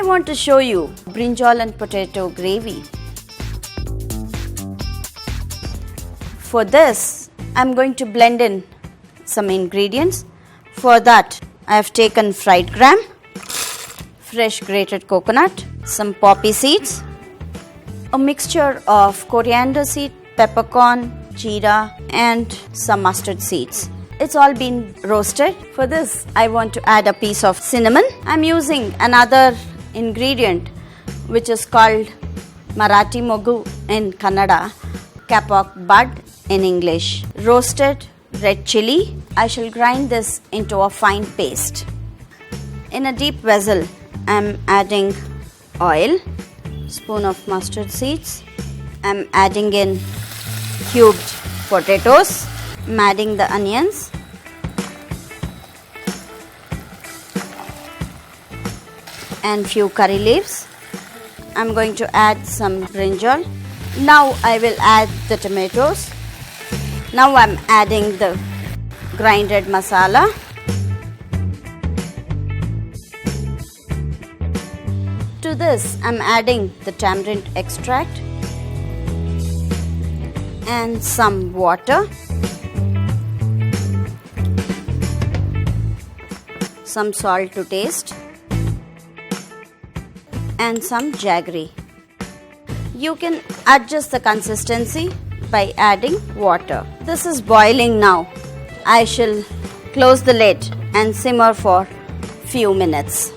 I want to show you brinjal and potato gravy. For this, I'm going to blend in some ingredients. For that, I have taken fried gram, fresh grated coconut, some poppy seeds, a mixture of coriander seed, peppercorn, jeera and some mustard seeds. It's all been roasted. For this, I want to add a piece of cinnamon. I'm using another ingredient which is called Marathimoggu in Kannada, kapok bud in English. Roasted red chilli. I shall grind this into a fine paste. In a deep vessel, I'm adding oil, spoon of mustard seeds. I'm adding in cubed potatoes. I'm adding the onions. And few curry leaves. I'm going to add some brinjal. Now I will add the tomatoes. Now I'm adding the grinded masala. To this I'm adding the tamarind extract and some water, some salt to taste and some jaggery. You can adjust the consistency by adding water. This is boiling now. I shall close the lid and simmer for few minutes.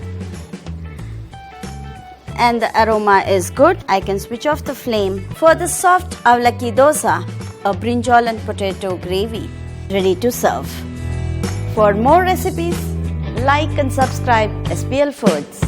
And the aroma is good. I can switch off the flame. For the soft avlaki dosa, a brinjal and potato gravy ready to serve. For more recipes, like and subscribe SPL Foods.